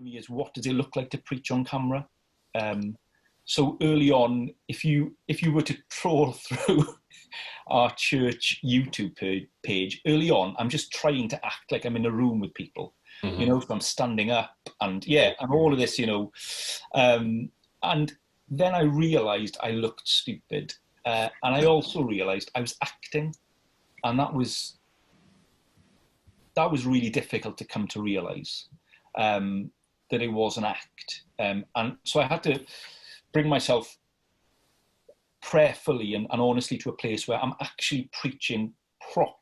for me is, what does it look like to preach on camera? So early on, if you were to trawl through our church YouTube page, early on, I'm just trying to act like I'm in a room with people, you know, so I'm standing up and all of this, you know. And then I realised I looked stupid. And I also realised I was acting, and that was really difficult to come to realise, that it was an act. And so I had to bring myself prayerfully and honestly to a place where I'm actually preaching prop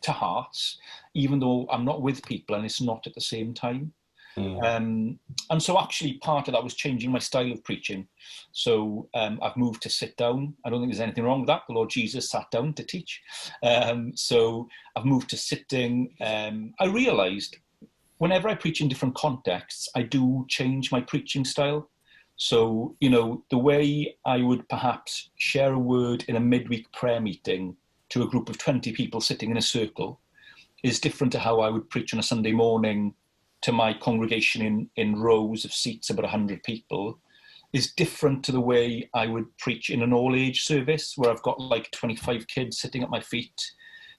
to hearts, even though I'm not with people and it's not at the same time. And so actually part of that was changing my style of preaching. So I've moved to sit down. I don't think there's anything wrong with that. The Lord Jesus sat down to teach. So I've moved to sitting. I realised whenever I preach in different contexts, I do change my preaching style. So, you know, the way I would perhaps share a word in a midweek prayer meeting to a group of 20 people sitting in a circle is different to how I would preach on a Sunday morning to my congregation in rows of seats, about 100 people, is different to the way I would preach in an all-age service where I've got like 25 kids sitting at my feet,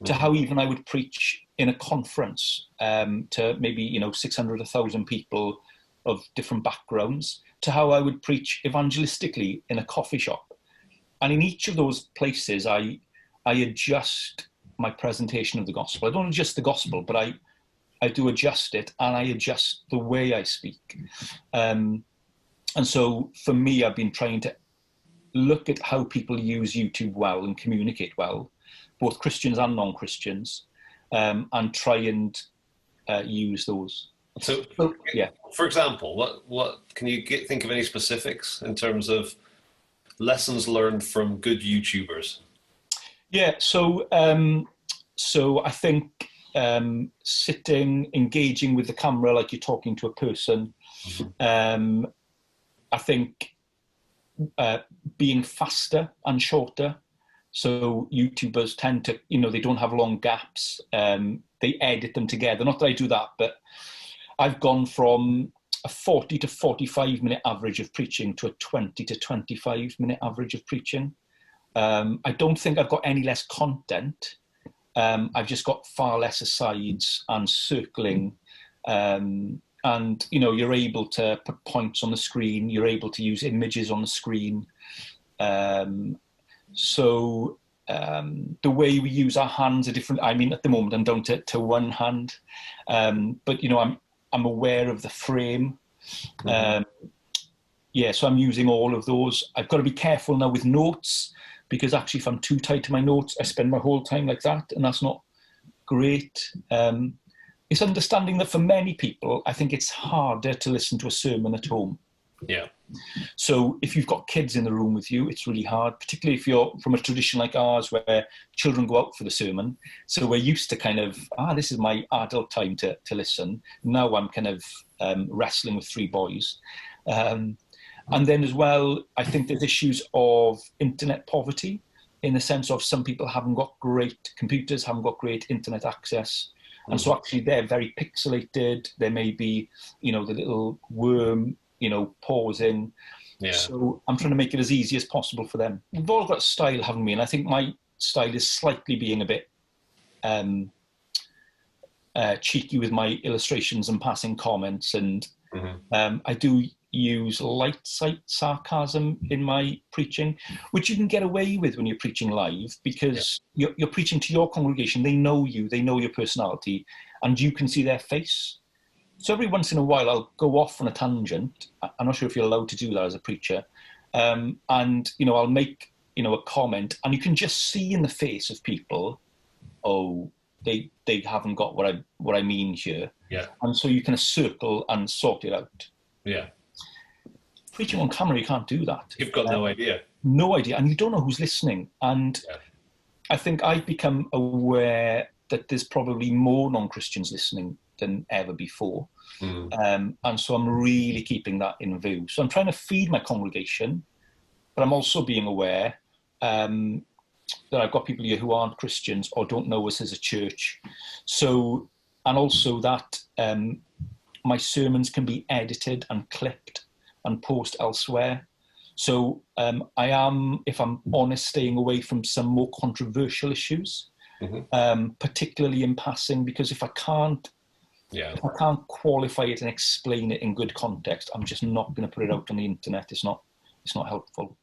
to how even I would preach in a conference to maybe, you know, 600, 1,000 people of different backgrounds, to how I would preach evangelistically in a coffee shop. And in each of those places, I adjust my presentation of the gospel. I don't adjust the gospel, but I do adjust it, and I adjust the way I speak. And so for me, I've been trying to look at how people use YouTube well and communicate well, both Christians and non-Christians, and try and use those. So, yeah. For example, what can you think of any specifics in terms of lessons learned from good YouTubers? Yeah, so I think sitting, engaging with the camera like you're talking to a person. I think being faster and shorter. So YouTubers tend to, you know, they don't have long gaps. They edit them together. Not that I do that, but I've gone from a 40 to 45 minute average of preaching to a 20 to 25 minute average of preaching. I don't think I've got any less content. I've just got far less asides and circling. And, you know, you're able to put points on the screen. You're able to use images on the screen. So the way we use our hands are different. I mean, at the moment, I'm down to one hand. But, you know, I'm aware of the frame. Yeah, so I'm using all of those. I've got to be careful now with notes, because actually if I'm too tight to my notes, I spend my whole time like that, and that's not great. It's understanding that for many people, I think it's harder to listen to a sermon at home. Yeah. So if you've got kids in the room with you, it's really hard, particularly if you're from a tradition like ours where children go out for the sermon. So we're used to kind of, this is my adult time to listen. Now I'm kind of wrestling with 3 boys. And then as well, I think there's issues of internet poverty, in the sense of some people haven't got great computers, haven't got great internet access. And so actually they're very pixelated. There may be, you know, the little worm, you know, pausing. Yeah. So I'm trying to make it as easy as possible for them. We've all got style, haven't we? And I think my style is slightly being a bit cheeky with my illustrations and passing comments. And I do use light sarcasm in my preaching, which you can get away with when you're preaching live, because you're preaching to your congregation. They know you, they know your personality, and you can see their face. So every once in a while, I'll go off on a tangent. I'm not sure if you're allowed to do that as a preacher. And, you know, I'll make, you know, a comment, and you can just see in the face of people, oh, they haven't got what I mean here. Yeah. And so you kind of circle and sort it out. Yeah. Preaching on camera, you can't do that. You've got no idea. No idea. And you don't know who's listening. And I think I've become aware that there's probably more non-Christians listening than ever before. And so I'm really keeping that in view. So I'm trying to feed my congregation, but I'm also being aware that I've got people here who aren't Christians or don't know us as a church. So, and also that my sermons can be edited and clipped and post elsewhere. So I am, if I'm honest, staying away from some more controversial issues, particularly in passing, because if I can't qualify it and explain it in good context, I'm just not going to put it out on the internet. It's not helpful.